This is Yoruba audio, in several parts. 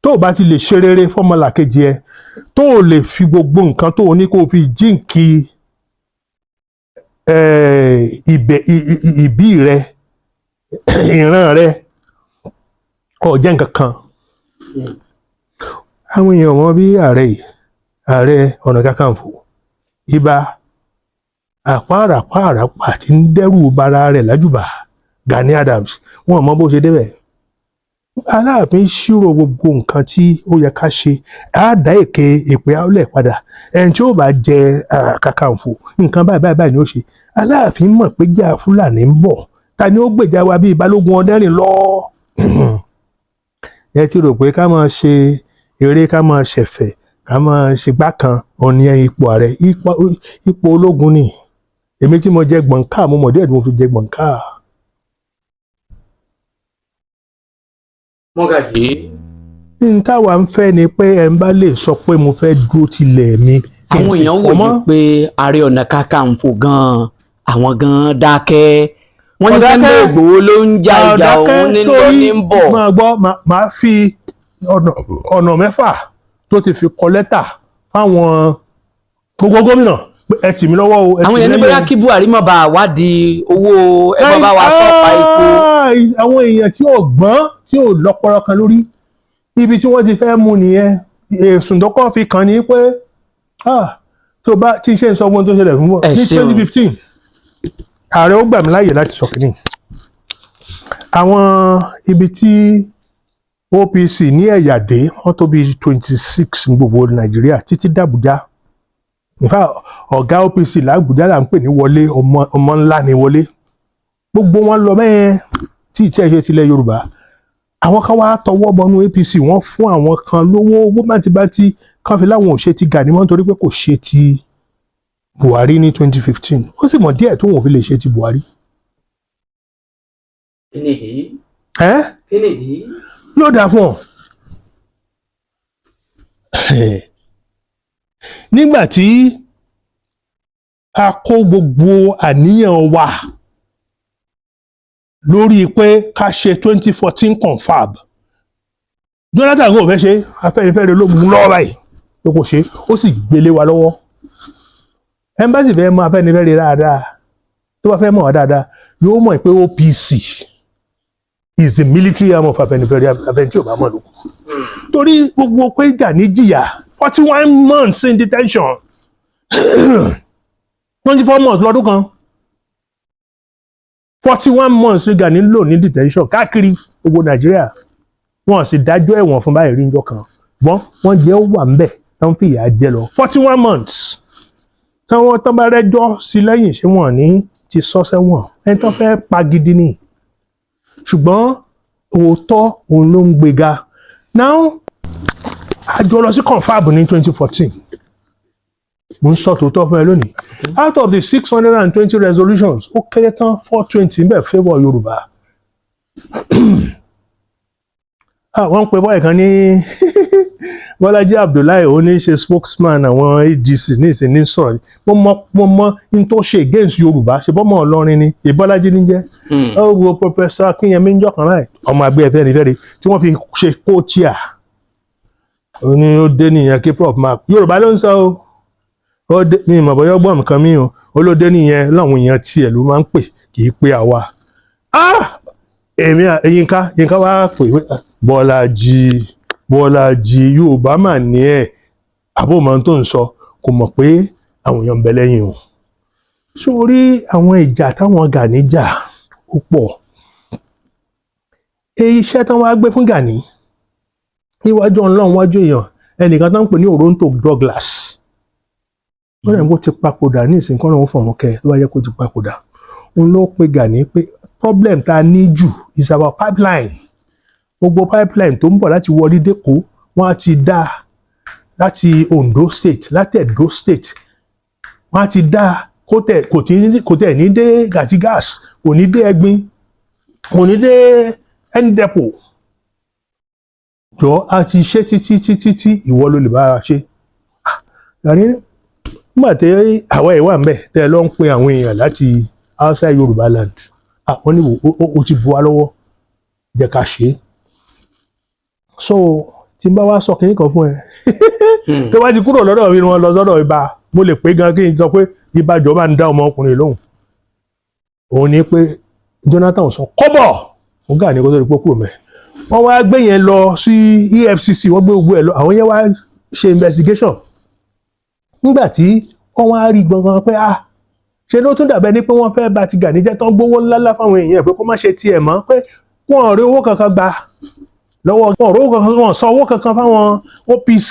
tó o bá ti lè ṣe rere fọ́mọlàkejì ẹ tó o lè fi gbogbo nǹkan tó o ní kó o fi jíǹkì ìbí rẹ ìran rẹ kò jẹ́ nǹkan kan. Àwọn èèyàn wọn bí ààrẹ ọ̀nà kakanfò ibà àpáràpá tí ń dẹ́rù bara rẹ̀ lájùbà Gani Adams wọn mọ bó ṣe débẹ̀. Aláàfin ṣírò gbogbo nǹkan tí ó yẹ ká ṣe á dá èpè áúlẹ̀ padà ẹni tí ó bá jẹ kakanfò nǹkan báyìí ni ó ṣe. Aláàfin mọ̀ pé jà Fúlàní ń bọ̀ ta ni ó gbèjà wa bíi Balógun Ọdẹ́rìn lọ. Ẹ ti rò pé ká máa ṣe eré ká máa ṣẹ̀fẹ̀ ká máa ṣe gbákan òní ipò ààrẹ ipò ológun ni. Èmi tí mo jẹ gbọ̀ǹkà mo mọ̀ díẹ̀ tí mo fi jẹ gbọ̀ǹkà. Mọ́gàjí. N táwa ń fẹ́ ni pé ẹ ń bá lè sọ pé mo fẹ́ dúró tilẹ̀ mi. Àwọn èèyàn wòye pé Ààrẹ Ọ̀nà Kakanfò gan-an àwọn gan-an dákẹ́. Wọ́n ní Sunday Igboho ló ń ja ìjà òun ní lọ ní ń bọ̀. Máa gbọ́ máa fi ọ̀nà mẹ́fà tó ti fi kọ lẹ́tà fáwọn gbogbo gómìnà ẹ tì mí lọ́wọ́ o. Àwọn èèyàn ní bóyá kí Buhari má bàa wádìí owó ẹgbẹ́ bá wa tọ́pa epo. Àwọn èèyàn tí ò gbọ́n tí ò lọ́pọlọ kan lórí ibi tí wọ́n ti fẹ́ mú nìyẹn. Èsùn tó kọ́ fi kàn ní pé tó bá tí iṣẹ́ ìsọgbọ́n tó ṣẹlẹ̀ fún bọ̀ ní 2015 ààrẹ ó gbà mí láàyè láti sọ kìíní. Àwọn ibi tí OPC ní ẹ̀yà dé wọ́n tó bí 26 ní gbogbo Nàìjíríà títí d'Àbújá. Nífà ọ̀gá OPC l'Àbújá là ń pè ní Wọlé ọmọ ńlá ni Wọlé. Gbogbo wọn lọ mẹ́ẹ̀ tí ìtí ẹ̀ ṣe tilẹ̀ Yorùbá. Àwọn kan wá tọwọ́ bọnú APC wọ́n fún àwọn kan lówó owó bántibántí kan fi láwọn ò ṣe ti Gani mọ́ nítorí pé kò ṣe ti Buhari ní 2015 ó sì mọ̀ díẹ̀ tó wọn ò fi lè ṣe ti Buhari. Kí nìdí? Kí nìdí? Yóò dáa fún ọ. Nígbà tí a kó gbogbo àníyàn wa lórí pé ká ṣe 2014 confab Jonathan kò fẹ́ ṣe Afẹ́nifẹ́re ló mú lọ́wọ́ báyìí pé kò ṣe ó sì gbélé wa lọ́wọ́. Ẹmbásì fẹ́ mọ Afẹ́nifẹ́re dáadáa tó bá fẹ́ mọ̀ wá dáadáa yóò mọ̀ pé OPC is the military arm of Afẹ́nifẹ́re Afẹ́ni tí ò bá mọ̀ lóko. Torí gbogbo pé Gani jìyà 41 months in detention 24 months lọ́dún kan 41 months ní Gani lò ní detention káàkiri gbogbo Nàìjíríà wọn sì dájọ́ ẹ̀wọ̀n fún báyìí rí njọ́ kan wọ́n jẹ́ wà ńbẹ̀ tán fìyà jẹ lọ 41 months táwọn tán bá rẹ́jọ́ sí lẹ́yìn ṣé wọ́n ní ti sọ sẹ́wọ̀n ẹni tán fẹ́ pa gidi ni ṣùgbọ́n òótọ́ òun ló ń gbéga. Now àjọ lọ sí confab ní 2014 mo ń sọ tòótọ́ fún ẹ lónìí out of the 620 resolutions ó kéré tán 420 ń bẹ favour Yorùbá. Wọ́n ń pe bọ́ọ̀ kan ní Bọ́lájí Abdullahi ó ní ṣe spokesman àwọn ADC ní ìsìn sọ̀rọ̀ mo mọ n tó ṣe against Yorùbá ṣe bọ́mọ Ọlọ́rin ni Ìbọ́lájí ní jẹ́ ó wo Professor Akínyẹmí ń jọkàn láì ọmọ àgbẹ̀ Afẹ́nifẹ́re tí wọ́n fi ṣe kóòtíà ó ní ó dé nìyẹn kí prof mark Yorùbá ló ń sọ ó dé ní ìmọ̀ bọ́yọ́ gbọ́n nǹkan mi o ó ló dé nìyẹn láwọn èèyàn tiẹ̀ ló máa ń pè kì í pé àwa èmi Yínká wá pè Bọ́lájí Yorùbá mà ní ẹ̀ àbó máa tó ń sọ kò mọ̀ pé àwọn èèyàn ń bẹ lẹ́yìn o. Sórí àwọn ìjà táwọn Gani jà ó pọ̀ iṣẹ́ tán wá gbé fún Gani níwájú Ọlọ́run wájú èèyàn ẹnìkan tán ń pè ní Oronto Douglas ó rẹ̀ bó ti papòdà ní ìsìnkú ọ̀run fọ̀run kẹ ló wá yẹ kó ti papòdà òun ló pe Gani pé problem tá a ní jù is our pipeline. Gbogbo pipeline tó ń bọ̀ láti wọlé dẹ́kọ̀ wọ́n á ti dá láti Ondo state láti Edo state wọ́n á ti dá kò tẹ̀ ní dé Gàtí gas kò ní dé Ẹ̀gbin kò ní dé Ndepo jọ a ti ṣe títí ìwọ ló lè bá a ṣe. Gani nígbà tí àwa ẹ̀ wà ń bẹ̀ tẹ́ ẹ lọ ń pe àwọn èèyàn láti outside Yorùbá land wọ́n ní o ti bu wa lọ́wọ́ jẹ́ ká ṣe é. So tí n bá wá sọ kínní kan fún ẹ tó bá ti kúrò lọ́dọ̀ mi ni wọ́n lọ sọ́dọ̀ ibà mo lè pé gan kí n sọ pé ibà jọba ń dá ọmọkùnrin lóhùn òun ni pé Jonathan sọ kọ́bọ̀ fún Gani kó tó di pé kúrò mẹ́ wọ́n wá gbé yẹn lọ sí EFCC wọ́n gbé gbogbo ẹ̀ lọ àwọn yẹn wá ṣe investigation nígbà tí wọ́n wá rí gbọ̀ngàn pé ṣe ló tún dàbẹ́ ni pé wọ́n fẹ́ bá ti Gani jẹ́ tán gbówó ńláńlá fáwọn èèyàn pé kó má ṣe tiẹ̀ mọ́ pé wọ́n rí owó kankan gbà lọ́wọ́ wọn rí owó kankan wọ́n san owó kankan fáwọn OPC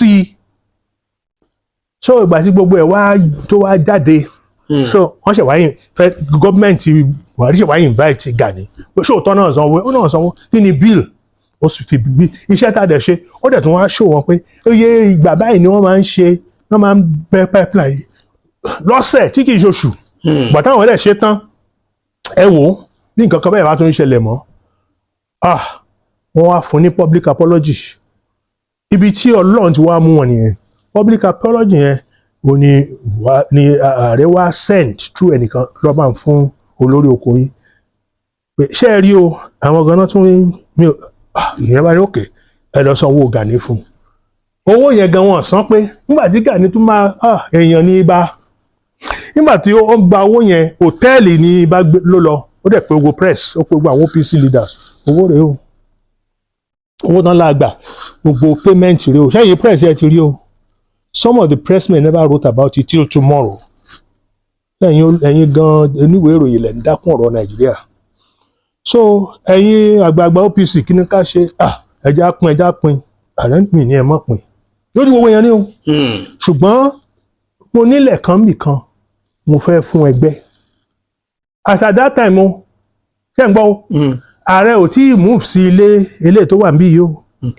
so ìgbà tí gbogbo ẹ̀ wá tó wá jáde so wọ́n ṣe wáyé fẹ́ gọ́ọ̀mẹ̀ntì Buhari ṣe wáyé invite Gani pé ṣòótọ́ náà sanwó ó náà sanwó kí ni bill ó sì fi bí iṣẹ́ tá a dẹ̀ ṣe ó dẹ̀ tún wá ṣò wọ́n pé iye ìgbà báyìí ni wọ́n máa ń ṣe wọ́n máa ń bẹ pipeline lọ́sẹ̀ tí kì í ṣoṣù bàtà àwọn ẹlẹ́ ṣe tán ẹ wò ó bí nǹkan kan bẹ́ẹ̀ bá tún ń ṣẹlẹ̀ mọ́ wọ́n wá fún ní public apology ibi tí Ọlọ́run ti wá mú wọn nìyẹn public apology yẹn ò ní ààrẹ wá send through ẹnìkan lọ́ba fún olórí oko yìí pé ṣé ẹ rí o àwọn ganan tún mi ìyẹn bá rí òkè ẹ lọ san owó Gani fún owó yẹn gan wọn san pé nígbà tí Gani tún máa èèyàn ní ibà nígbà tí ó ń gba owó yẹn hòtẹ́ẹ̀lì ní ibà ló lọ ó dẹ̀ pé gbogbo press ó pé gbogbo àwọn OPC leaders owó rèé o owó náà la gbà gbogbo payment rèé o ṣẹ́yìn press ẹ ti rí o some of the pressmen never wrote about it till tomorrow ẹ̀yin gan oníwèé ìròyìn lẹ̀ ń dákún ọ̀rọ̀ Nàìjíríà so ẹ̀yin àgbààgbà OPC kí ni ká ṣe ẹja pin ààrẹ mi ní ẹ mọ̀ pin lójú gbogbo yẹn ni o ṣùgbọ́n mo nílẹ̀ kan bì kan mo fẹ́ fún ẹgbẹ́ as at that time o ṣé ń gbọ́ o ààrẹ ò tí ì move sí ilé tó wà níbí yìí o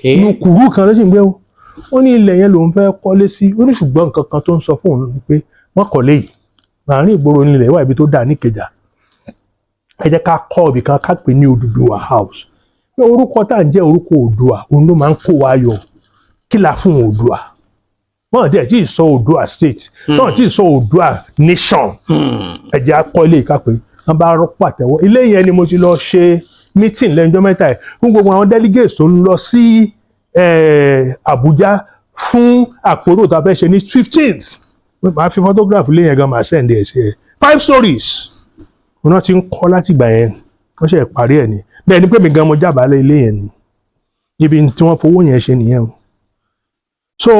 inú kùrú kan ló sì ń gbé o ó ní ilẹ̀ yẹn lòun fẹ́ kọ́lé sí ó ní ṣùgbọ́n nǹkan kan tó ń sọ fún òun ni pé wọ́n kọ́lé yìí àárín ìgboro nílẹ̀ wà ibi tó dáa níkẹjà ẹ jẹ́ ká kọ́ ibì kan ká pè ní Odùduwà house pé orúkọ tá à ń jẹ́ orúkọ Oòduà òun ló máa ń kó wa yọ kí la fún Oòduà wọ́n dẹ̀ tí ì sọ Oòduà state wọ́n tí ì sọ Oòduà nation ẹ jẹ́ akọ́ ilé ìka pé wọ́n bá rọ́pò àtẹ̀wọ́ ilé yẹn ni mo ti lọ ṣe meeting lẹ́jọ́ mẹ́ta ẹ̀ fún gbogbo àwọn delegates tó ń lọ sí Àbújá fún àpérò tá a fẹ́ ṣe ní 15th màá fi photograph ilé yẹn gan màá send ẹ̀ sí ẹ̀ 5 stories wọn ti ń kọ́ láti ìgbà yẹn wọ́n ṣe parí ẹ̀ ni bẹ́ẹ̀ ni pé mi gan mo jábàálẹ̀ ilé yẹn ni ibi tí wọ́n fowó yẹn ṣe nìyẹn o so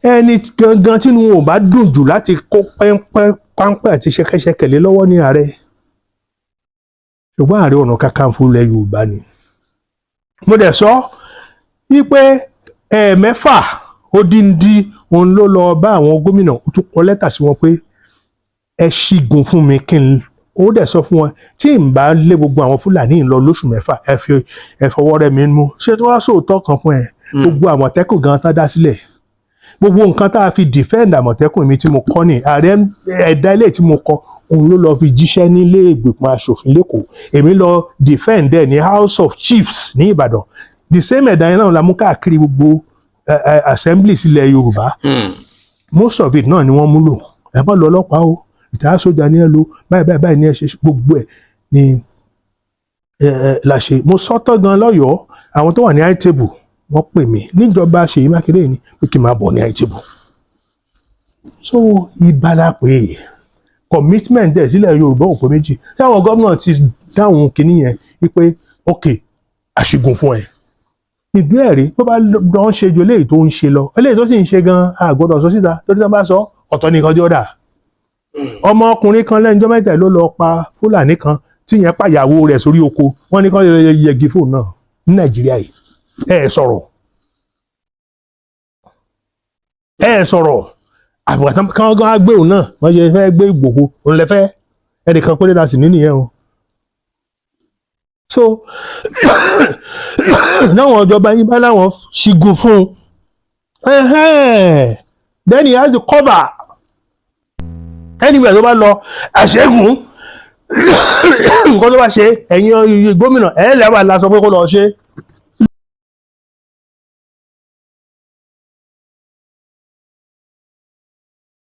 ẹni gangan tí wọn ò bá dùn jù láti kó páńpẹ́ àti ṣẹ̀kẹ̀ṣẹ̀kẹ̀ lé lọ́wọ́ ní ààrẹ ṣùgbọ́n Ààrẹ Ọ̀nà Kakanfò ilẹ̀ Yorùbá ni mo dẹ̀ sọ wípé ẹ̀ẹ̀mẹ́fà ó díndín òun ló lọ bá àwọn gómìnà ó tún kọ lẹ́tà sí wọn pé ẹ ṣígun fún mi kí n ó dẹ̀ sọ fún wọn tí n bá lé gbogbo àwọn Fúlàní lọ lóṣù mẹ́fà ẹ fọwọ́ rẹ̀ mi mú ṣé tí wọ́n sòótọ́ kan fún ẹ gbogbo Àmọ̀tẹ́kùn gan tán dá sílẹ̀ gbogbo nǹkan tá a fi defend Àmọ̀tẹ́kùn mi tí mo kọ́ ni ààrẹ ẹ̀dá ilé tí mo kọ́ òun ló lọ fi jíṣẹ́ nílé ìgbìmọ̀ aṣòfin lẹ́kọ̀ọ́ èmi lọ defend ẹ̀ ní House of Chiefs ní Ìbàdàn the same ẹ̀dá yẹn náà la mú káàkiri gbogbo assembly sílẹ̀ Yorùbá most of it náà ni wọ́n múlò ẹ bá lọ ọlọ́pàá o ìtàá sójà ní ẹ lò báyìí ní ẹ ṣe gbogbo ẹ ní la ṣe mo sọ́tọ̀ gan lọ́yọ̀ọ́ àwọn tó wà ní high table wọ́n pè mí níjọba Ṣèyí Mákindé ní pé kí n máa bọ̀ ní high table so ìbálà pé commitment dẹ̀ sílẹ̀ Yorùbá òpó méjì tí àwọn gómìnà ti dáhùn kínní yẹn wípé ok àṣìgùn fún ẹ ìdí ẹ̀rí bó bá lọ ń ṣe ju eléyìí tó ń ṣe lọ eléyìí tó sì ń ṣe gan àgbọ́dọ̀ sọ síta torí tí wọ́n bá sọ ọ̀tọ̀ nìkan tí ó dà ọmọkùnrin kan lẹ́njọ́ mẹ́ta ló lọ pa Fúlàní kan tí yẹn pàyàwó rẹ̀ sórí oko wọ́n ní kán yẹgi fóònù náà ní Nàìjíríà yìí ẹ sọ̀rọ̀ àbùkà kan gan agbé òun náà wọ́n yẹ fẹ́ gbé Ìgbòho òun lẹ fẹ́ ẹnìkan péré la sì ní nìyẹn o so náwọn ìjọba yín bá láwọn ṣígun fún then he has the cover anywhere tó bá lọ àṣẹ́gun nǹkan tó bá ṣe ẹ̀yin gómìnà ẹ̀ lẹ́wà la sọ pé kó lọ ṣe